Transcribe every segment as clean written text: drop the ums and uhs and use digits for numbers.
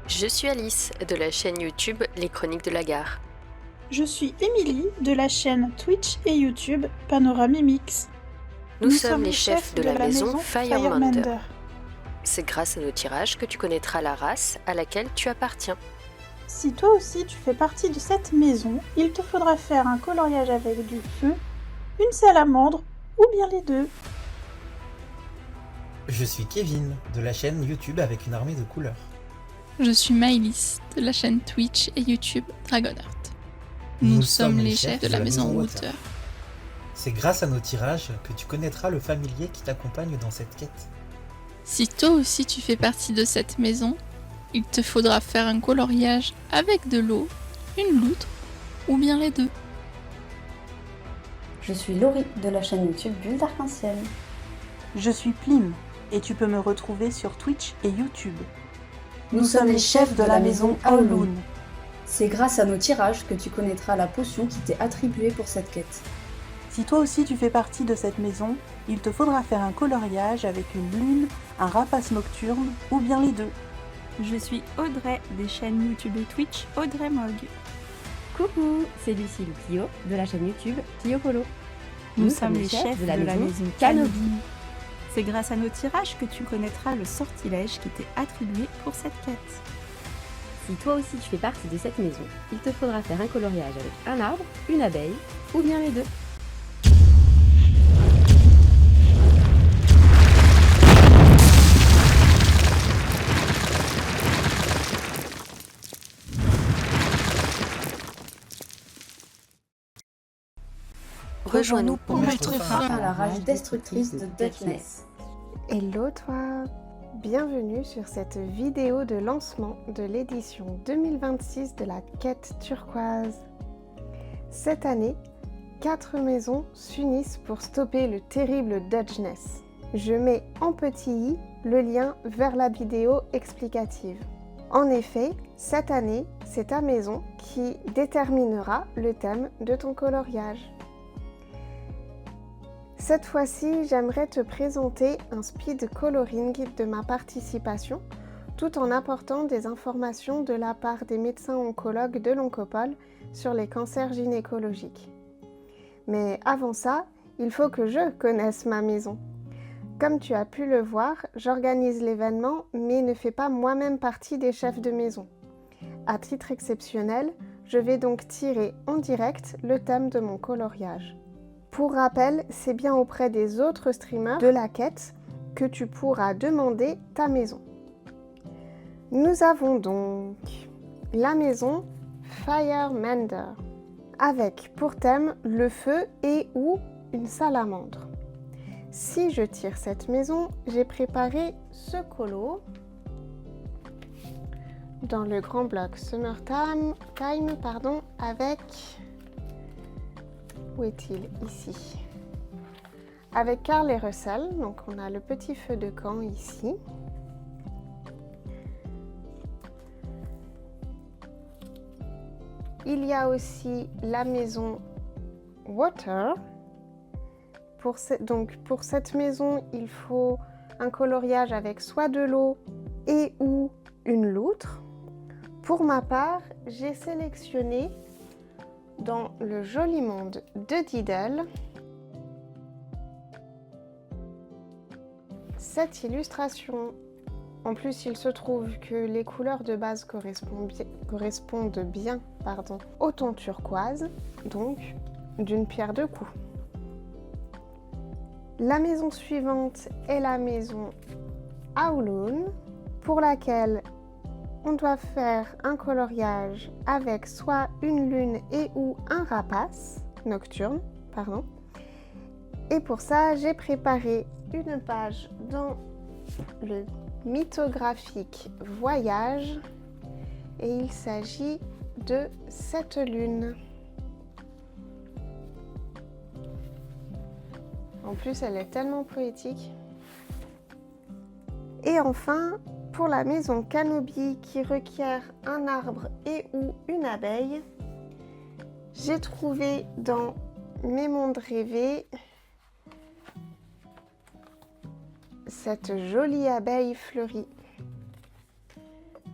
Je suis Alice de la chaîne YouTube Les Chroniques de la Gare. Je suis Émilie de la chaîne Twitch et YouTube Panoramimix. Nous sommes les chefs de la maison Firemander. Firemander. C'est grâce à nos tirages que tu connaîtras la race à laquelle tu appartiens. Si toi aussi tu fais partie de cette maison, il te faudra faire un coloriage avec du feu, une salamandre ou bien les deux. Je suis Kevin de la chaîne YouTube avec une armée de couleurs. Je suis Maëlys de la chaîne Twitch et YouTube Dragonheart. Nous sommes les chefs de la maison Water. C'est grâce à nos tirages que tu connaîtras le familier qui t'accompagne dans cette quête. Si toi aussi tu fais partie de cette maison, il te faudra faire un coloriage avec de l'eau, une loutre ou bien les deux. Je suis Laurie de la chaîne YouTube Bulle d'Arc-en-Ciel. Je suis Plim et tu peux me retrouver sur Twitch et YouTube. Nous sommes les chefs de la maison Aoloun. C'est grâce à nos tirages que tu connaîtras la potion qui t'est attribuée pour cette quête. Si toi aussi tu fais partie de cette maison, il te faudra faire un coloriage avec une lune, un rapace nocturne ou bien les deux. Je suis Audrey des chaînes YouTube et Twitch Audrey Mog. Coucou, c'est Lucille Clio de la chaîne YouTube Clio Polo. Nous sommes les chefs de la maison Kanobi. C'est grâce à nos tirages que tu connaîtras le sortilège qui t'est attribué pour cette quête. Si toi aussi tu fais partie de cette maison, il te faudra faire un coloriage avec un arbre, une abeille ou bien les deux. Rejoins-nous pour mettre fin à la rage destructrice de Dutchness. Hello toi, bienvenue sur cette vidéo de lancement de l'édition 2026 de la quête turquoise. Cette année, 4 maisons s'unissent pour stopper le terrible Dutchness. Je mets en petit i le lien vers la vidéo explicative. En effet, cette année, c'est ta maison qui déterminera le thème de ton coloriage. Cette fois-ci, j'aimerais te présenter un speed coloring de ma participation, tout en apportant des informations de la part des médecins oncologues de l'Oncopole sur les cancers gynécologiques. Mais avant ça, il faut que je connaisse ma maison. Comme tu as pu le voir, j'organise l'événement, mais ne fais pas moi-même partie des chefs de maison. À titre exceptionnel, je vais donc tirer en direct le thème de mon coloriage. Pour rappel, c'est bien auprès des autres streamers de la quête que tu pourras demander ta maison. Nous avons donc la maison Firemander, avec pour thème le feu et ou une salamandre. Si je tire cette maison, j'ai préparé ce colo dans le grand bloc Summertime, avec... Où est-il? Ici. Avec Carl et Russell, donc on a le petit feu de camp ici. Il y a aussi la maison Water. Pour cette maison, il faut un coloriage avec soit de l'eau et ou une loutre. Pour ma part, j'ai sélectionné dans le joli monde de Diddle cette illustration. En plus, il se trouve que les couleurs de base correspondent bien au ton turquoise, donc d'une pierre deux coups. La maison suivante est la maison Aoloun, pour laquelle on doit faire un coloriage avec soit une lune et ou un rapace nocturne, Et pour ça, j'ai préparé une page dans le mythographique Voyage et il s'agit de cette lune. En plus, elle est tellement poétique. Et enfin, pour la maison Kanobi qui requiert un arbre et ou une abeille, j'ai trouvé dans mes mondes rêvés cette jolie abeille fleurie.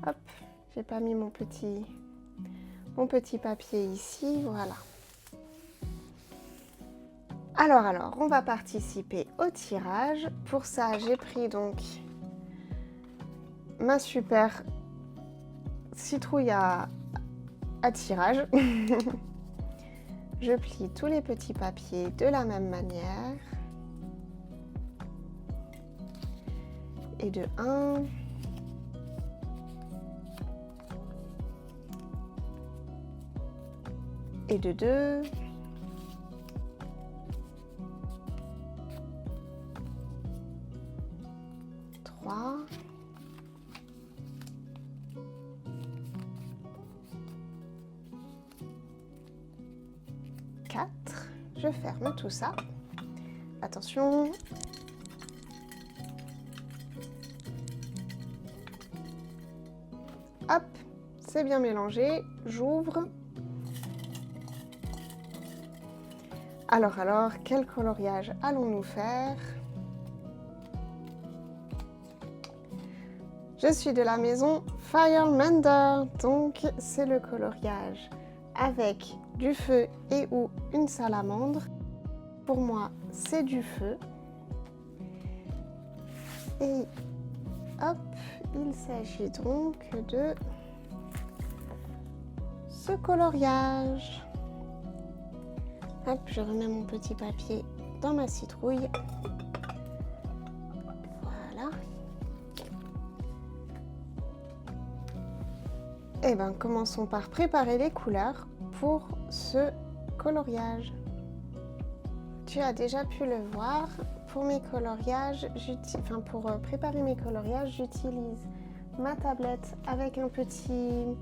Hop, J'ai pas mis mon petit papier ici, voilà. Alors, on va participer au tirage. Pour ça, j'ai pris donc ma super citrouille à tirage. Je plie tous les petits papiers de la même manière. Et de 1. Et de 2. 3. 4. Je ferme tout ça. Attention. Hop, c'est bien mélangé. J'ouvre. Alors, quel coloriage allons-nous faire? Je suis de la maison Firemander, donc c'est le coloriage avec du feu et ou une salamandre. Pour moi, c'est du feu. Et hop, il s'agit donc de ce coloriage. Hop, je remets mon petit papier dans ma citrouille. Voilà. Et bien, commençons par préparer les couleurs pour ce coloriage. Tu as déjà pu le voir, pour mes coloriages, pour préparer mes coloriages, j'utilise ma tablette avec un petit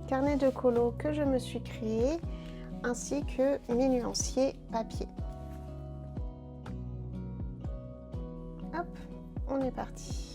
carnet de colo que je me suis créé, ainsi que mes nuanciers papier. Hop, on est parti.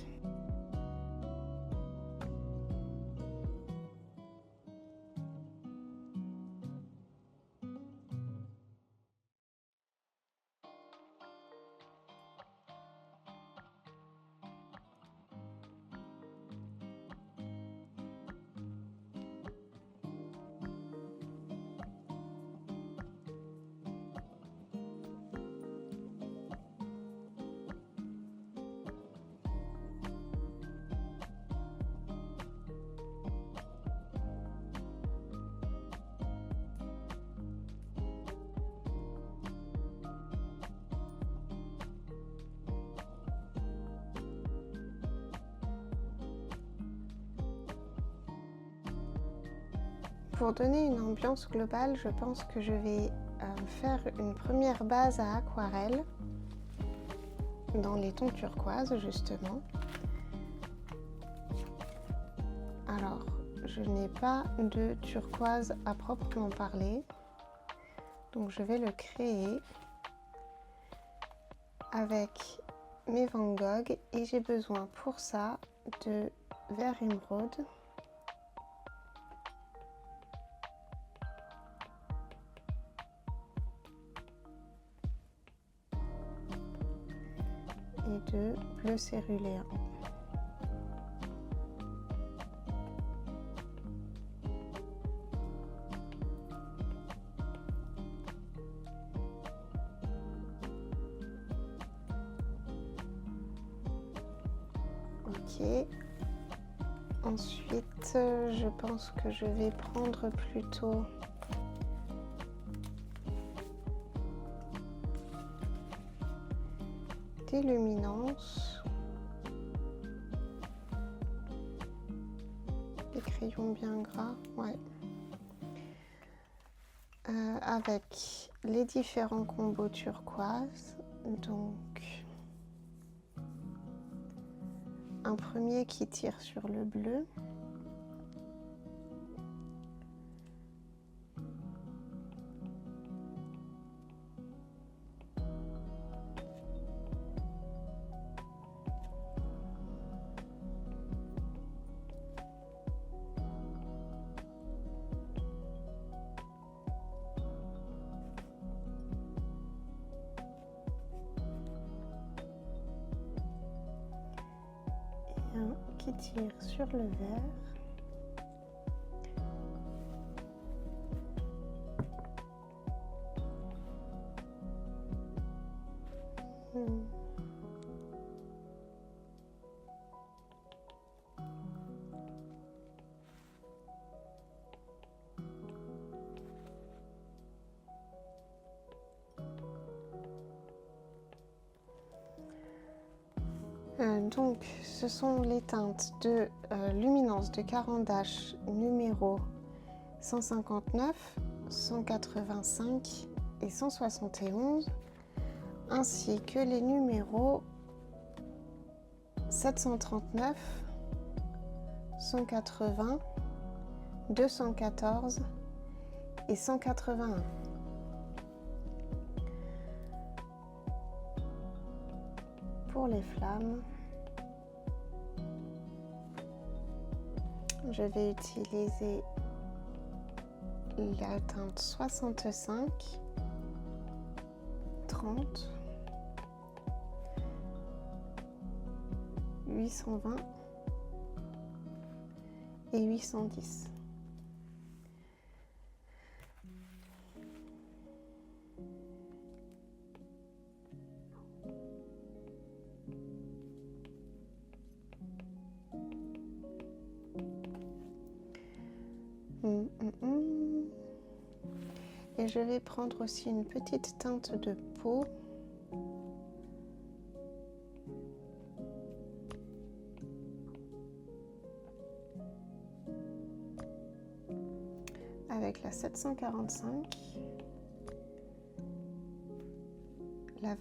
Pour donner une ambiance globale, je pense que je vais faire une première base à aquarelle dans les tons turquoise justement. Alors, je n'ai pas de turquoise à proprement parler, donc je vais le créer avec mes Van Gogh et j'ai besoin pour ça de vert émeraude. Et de bleu céruléen. Ok. Ensuite, je pense que je vais prendre plutôt des luminances, des crayons bien gras, ouais. Avec les différents combos turquoise, donc un premier qui tire sur le bleu. Qui tire sur le vert. Donc, ce sont les teintes de luminance de Caran d'Ache numéro 159, 185 et 171, ainsi que les numéros 739, 180, 214 et 181. Pour les flammes, je vais utiliser la teinte 65, 30, 820 et 810. Et je vais prendre aussi une petite teinte de peau. Avec la 745, la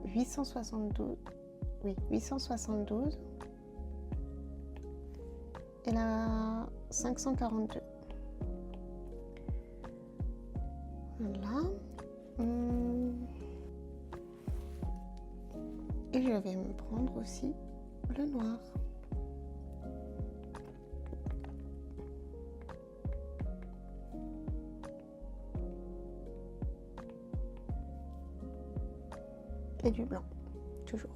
872, oui, 872 et la 542. Voilà. Et je vais me prendre aussi le noir. Et du blanc, toujours.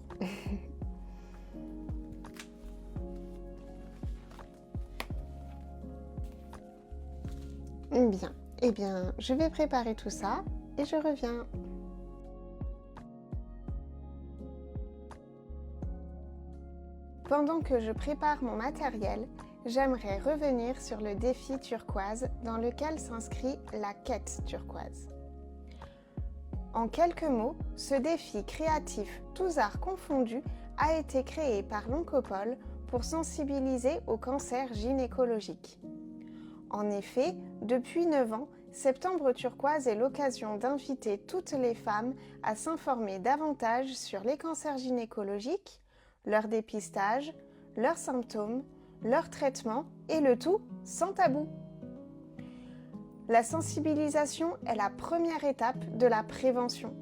Bien, eh bien, je vais préparer tout ça et je reviens. Pendant que je prépare mon matériel, j'aimerais revenir sur le défi turquoise dans lequel s'inscrit la quête turquoise. En quelques mots, ce défi créatif, tous arts confondus, a été créé par l'Oncopole pour sensibiliser au cancer gynécologique. En effet, depuis 9 ans, Septembre Turquoise est l'occasion d'inviter toutes les femmes à s'informer davantage sur les cancers gynécologiques, leur dépistage, leurs symptômes, leurs traitements et le tout sans tabou. La sensibilisation est la première étape de la prévention.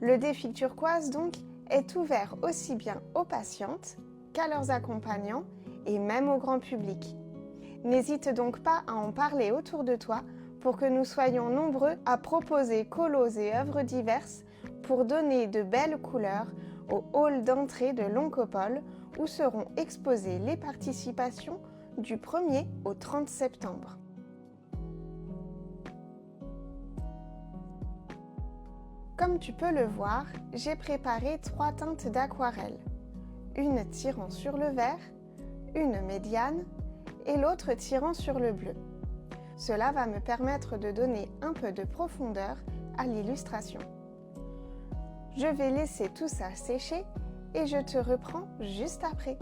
Le défi turquoise, donc, est ouvert aussi bien aux patientes qu'à leurs accompagnants et même au grand public. N'hésite donc pas à en parler autour de toi pour que nous soyons nombreux à proposer colos et œuvres diverses pour donner de belles couleurs au hall d'entrée de l'Oncopole où seront exposées les participations du 1er au 30 septembre. Comme tu peux le voir, j'ai préparé 3 teintes d'aquarelle, une tirant sur le vert, une médiane et l'autre tirant sur le bleu. Cela va me permettre de donner un peu de profondeur à l'illustration. Je vais laisser tout ça sécher et je te reprends juste après.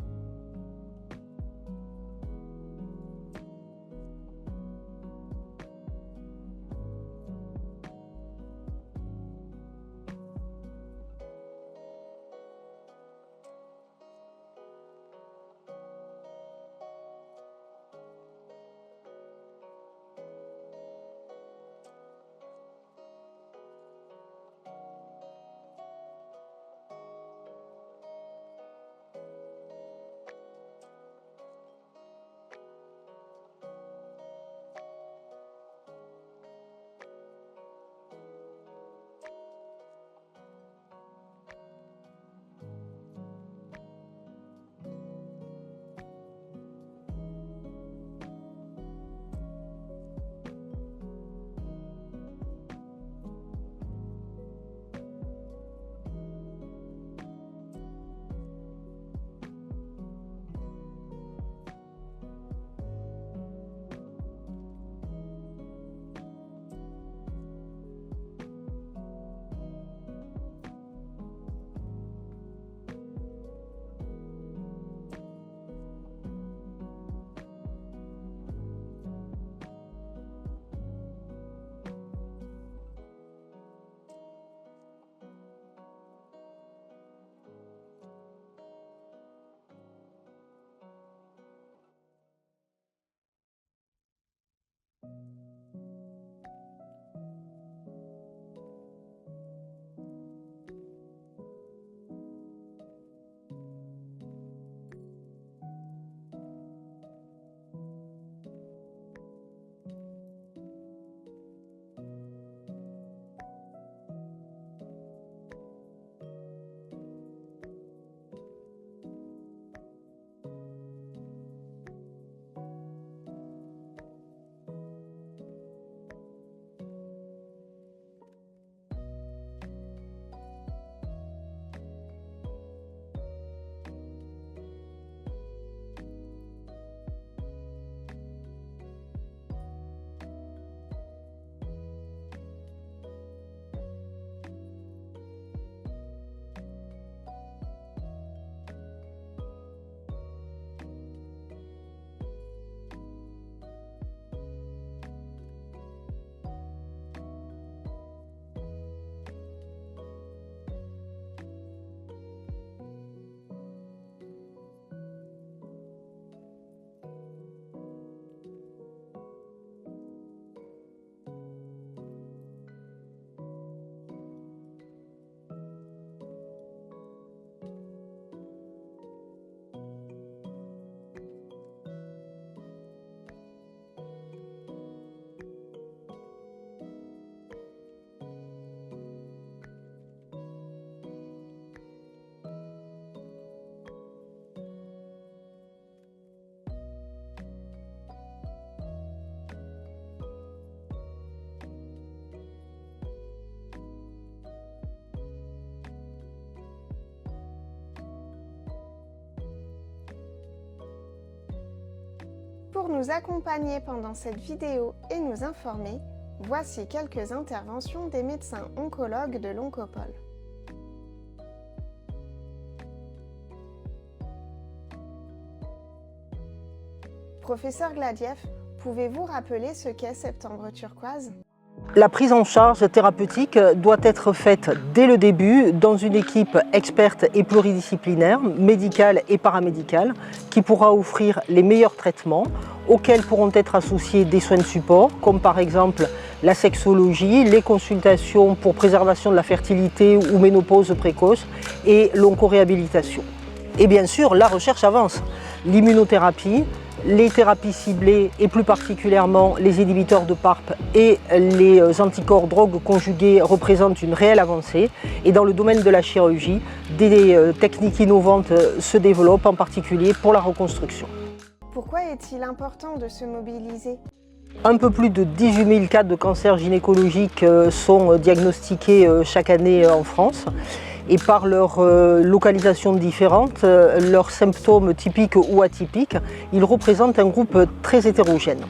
Pour nous accompagner pendant cette vidéo et nous informer, voici quelques interventions des médecins oncologues de l'Oncopole. Professeur Gladieff, pouvez-vous rappeler ce qu'est Septembre Turquoise ? La prise en charge thérapeutique doit être faite dès le début dans une équipe experte et pluridisciplinaire, médicale et paramédicale, qui pourra offrir les meilleurs traitements, auxquels pourront être associés des soins de support, comme par exemple la sexologie, les consultations pour préservation de la fertilité ou ménopause précoce et l'oncoréhabilitation. Et bien sûr, la recherche avance. L'immunothérapie, les thérapies ciblées et plus particulièrement les inhibiteurs de PARP et les anticorps drogues conjugués représentent une réelle avancée. Et dans le domaine de la chirurgie, des techniques innovantes se développent, en particulier pour la reconstruction. Pourquoi est-il important de se mobiliser ? Un peu plus de 18 000 cas de cancer gynécologique sont diagnostiqués chaque année en France. Et par leur localisation différente, leurs symptômes typiques ou atypiques, ils représentent un groupe très hétérogène.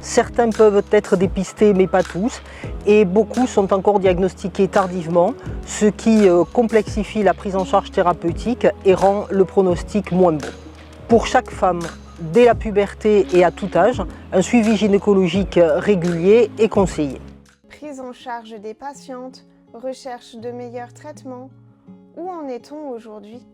Certains peuvent être dépistés, mais pas tous, et beaucoup sont encore diagnostiqués tardivement, ce qui complexifie la prise en charge thérapeutique et rend le pronostic moins bon. Pour chaque femme, dès la puberté et à tout âge, un suivi gynécologique régulier est conseillé. Prise en charge des patientes, recherche de meilleurs traitements. Où en est-on aujourd'hui ?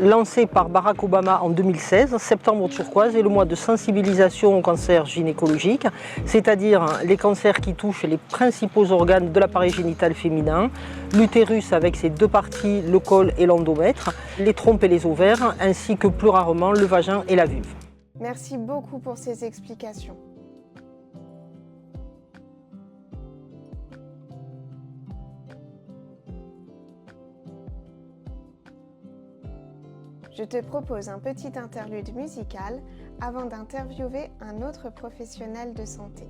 Lancé par Barack Obama en 2016, Septembre Turquoise est le mois de sensibilisation au cancer gynécologique, c'est-à-dire les cancers qui touchent les principaux organes de l'appareil génital féminin, l'utérus avec ses deux parties, le col et l'endomètre, les trompes et les ovaires, ainsi que plus rarement le vagin et la vulve. Merci beaucoup pour ces explications. Je te propose un petit interlude musical avant d'interviewer un autre professionnel de santé.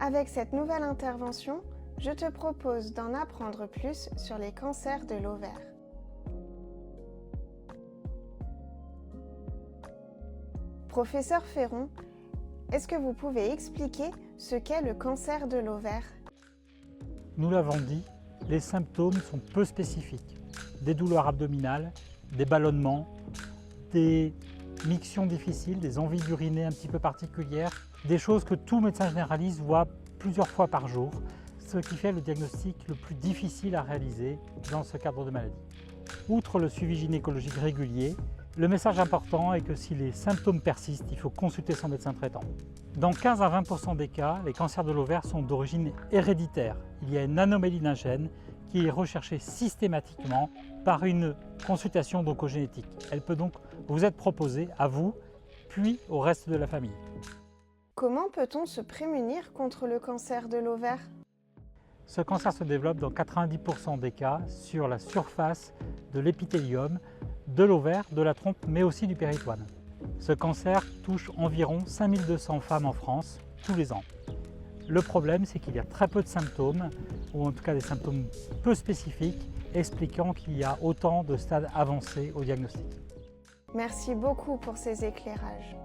Avec cette nouvelle intervention, je te propose d'en apprendre plus sur les cancers de l'ovaire. Professeur Ferron, est-ce que vous pouvez expliquer ce qu'est le cancer de l'ovaire? Nous l'avons dit, les symptômes sont peu spécifiques. Des douleurs abdominales, des ballonnements, des mictions difficiles, des envies d'uriner un petit peu particulières, des choses que tout médecin généraliste voit plusieurs fois par jour, ce qui fait le diagnostic le plus difficile à réaliser dans ce cadre de maladie. Outre le suivi gynécologique régulier, le message important est que si les symptômes persistent, il faut consulter son médecin traitant. Dans 15 à 20% des cas, les cancers de l'ovaire sont d'origine héréditaire. Il y a une anomalie d'un gène qui est recherchée systématiquement par une consultation d'oncogénétique. Elle peut donc vous être proposée à vous, puis au reste de la famille. Comment peut-on se prémunir contre le cancer de l'ovaire? Ce cancer se développe dans 90% des cas sur la surface de l'épithélium, de l'ovaire, de la trompe, mais aussi du péritoine. Ce cancer touche environ 5200 femmes en France tous les ans. Le problème, c'est qu'il y a très peu de symptômes, ou en tout cas des symptômes peu spécifiques, expliquant qu'il y a autant de stades avancés au diagnostic. Merci beaucoup pour ces éclairages.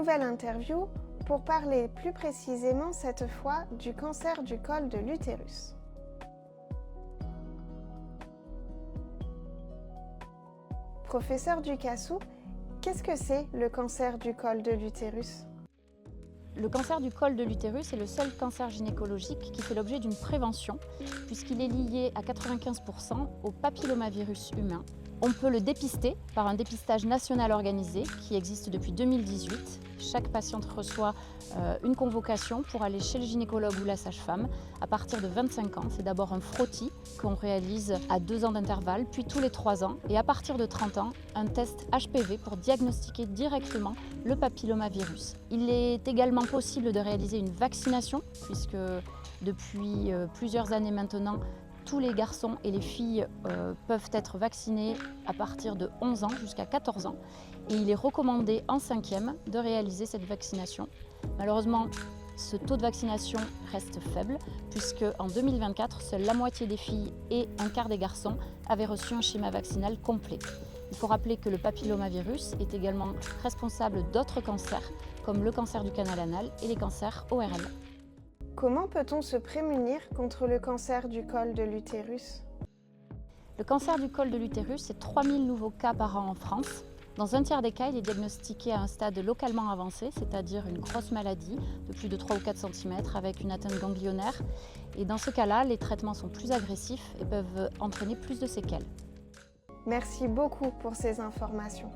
nouvelle interview pour parler plus précisément cette fois du cancer du col de l'utérus. Professeur Ducassou, qu'est-ce que c'est le cancer du col de l'utérus ? Le cancer du col de l'utérus est le seul cancer gynécologique qui fait l'objet d'une prévention, puisqu'il est lié à 95% au papillomavirus humain. On peut le dépister par un dépistage national organisé qui existe depuis 2018. Chaque patiente reçoit une convocation pour aller chez le gynécologue ou la sage-femme à partir de 25 ans. C'est d'abord un frottis qu'on réalise à 2 ans d'intervalle, puis tous les 3 ans. Et à partir de 30 ans, un test HPV pour diagnostiquer directement le papillomavirus. Il est également possible de réaliser une vaccination, puisque depuis plusieurs années maintenant, tous les garçons et les filles peuvent être vaccinés à partir de 11 ans jusqu'à 14 ans. Et il est recommandé en 5e de réaliser cette vaccination. Malheureusement, ce taux de vaccination reste faible puisque en 2024, seule la moitié des filles et un quart des garçons avaient reçu un schéma vaccinal complet. Il faut rappeler que le papillomavirus est également responsable d'autres cancers comme le cancer du canal anal et les cancers ORL. Comment peut-on se prémunir contre le cancer du col de l'utérus ? Le cancer du col de l'utérus, c'est 3000 nouveaux cas par an en France. Dans un tiers des cas, il est diagnostiqué à un stade localement avancé, c'est-à-dire une grosse maladie de plus de 3 ou 4 cm avec une atteinte ganglionnaire. Et dans ce cas-là, les traitements sont plus agressifs et peuvent entraîner plus de séquelles. Merci beaucoup pour ces informations.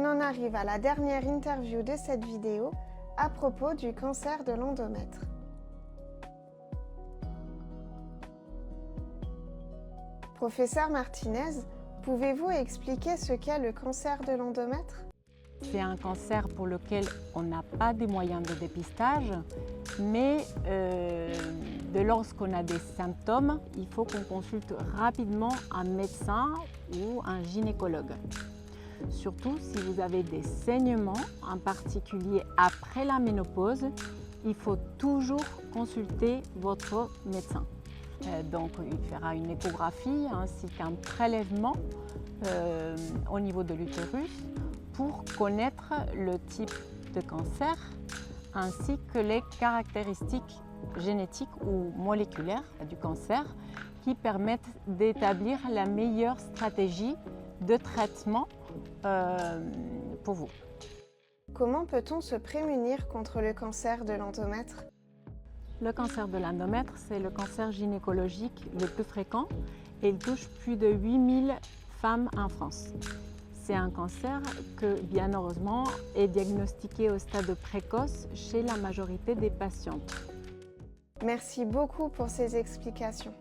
On en arrive à la dernière interview de cette vidéo à propos du cancer de l'endomètre. Professeur Martinez, pouvez-vous expliquer ce qu'est le cancer de l'endomètre? C'est un cancer pour lequel on n'a pas de moyens de dépistage, mais lorsqu'on a des symptômes, il faut qu'on consulte rapidement un médecin ou un gynécologue. Surtout si vous avez des saignements, en particulier après la ménopause, il faut toujours consulter votre médecin. Donc il fera une échographie ainsi qu'un prélèvement au niveau de l'utérus pour connaître le type de cancer ainsi que les caractéristiques génétiques ou moléculaires du cancer qui permettent d'établir la meilleure stratégie de traitement pour vous. Comment peut-on se prémunir contre le cancer de l'endomètre? Le cancer de l'endomètre, c'est le cancer gynécologique le plus fréquent et il touche plus de 8000 femmes en France. C'est un cancer que, bien heureusement, est diagnostiqué au stade précoce chez la majorité des patientes. Merci beaucoup pour ces explications.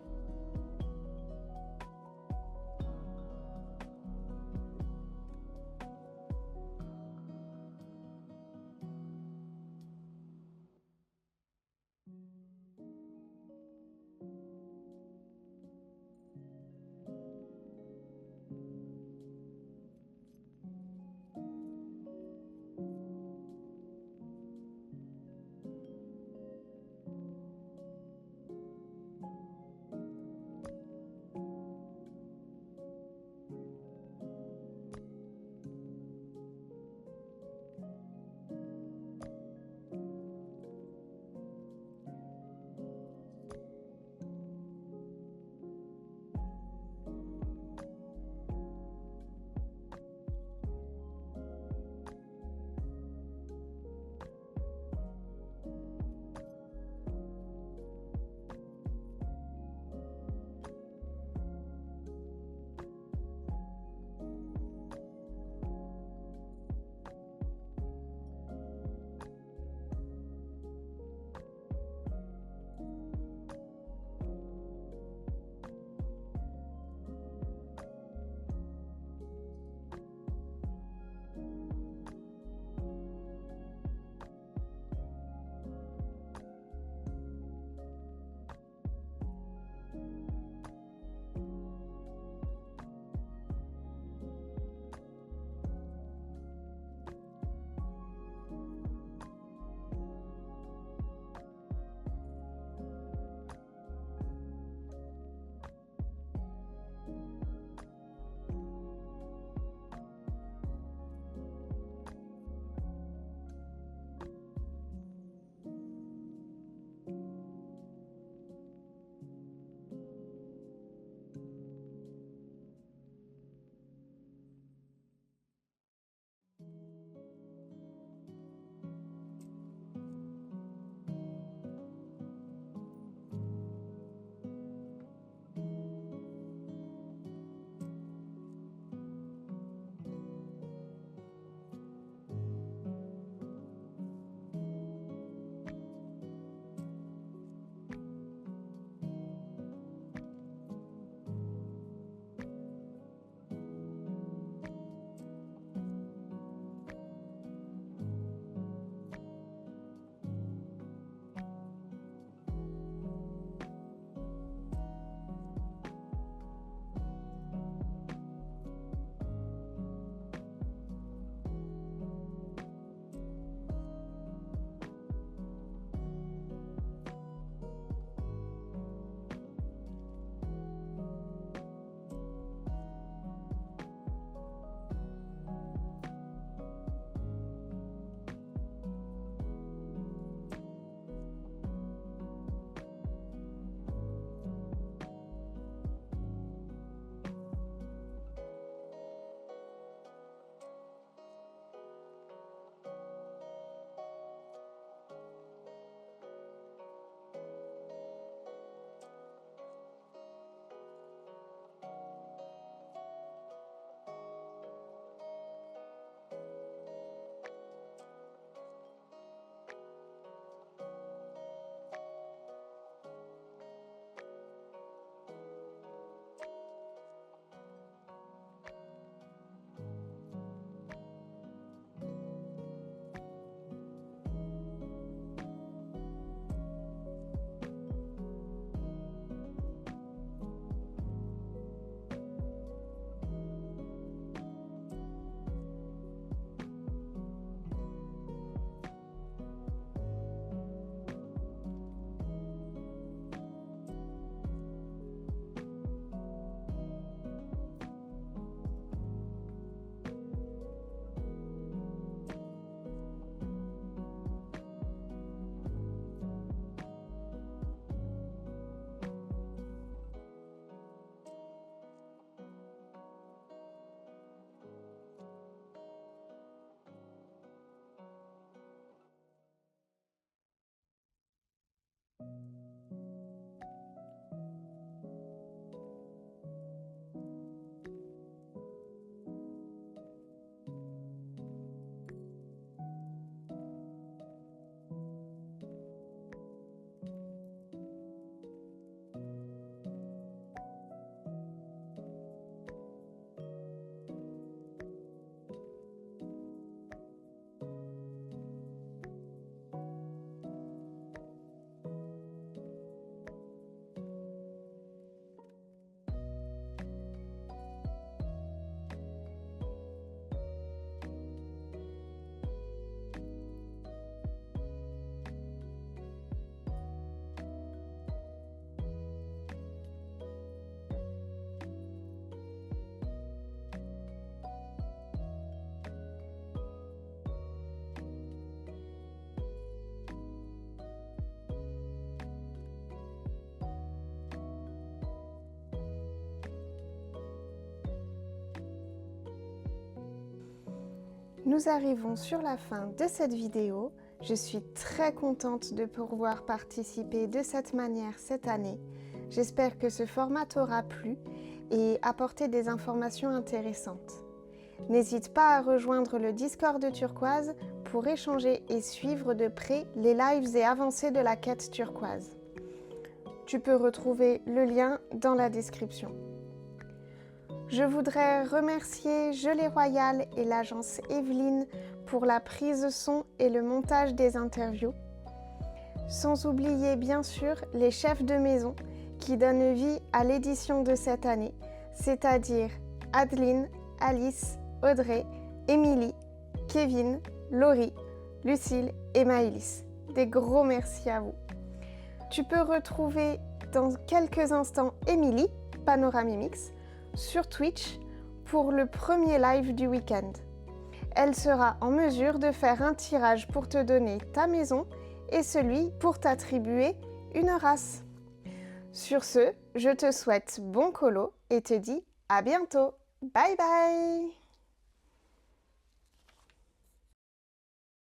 Nous arrivons sur la fin de cette vidéo. Je suis très contente de pouvoir participer de cette manière cette année. J'espère que ce format t'aura plu et apporté des informations intéressantes. N'hésite pas à rejoindre le Discord de Turquoise pour échanger et suivre de près les lives et avancées de la quête turquoise. Tu peux retrouver le lien dans la description. Je voudrais remercier Gelée Royale et l'agence Evelyne pour la prise son et le montage des interviews. Sans oublier bien sûr les chefs de maison qui donnent vie à l'édition de cette année, c'est-à-dire Adeline, Alice, Audrey, Émilie, Kevin, Laurie, Lucille et Maëlys. Des gros merci à vous. Tu peux retrouver dans quelques instants Émilie, Panoramimix, sur Twitch pour le premier live du week-end. Elle sera en mesure de faire un tirage pour te donner ta maison et celui pour t'attribuer une race. Sur ce, je te souhaite bon colo et te dis à bientôt. Bye bye!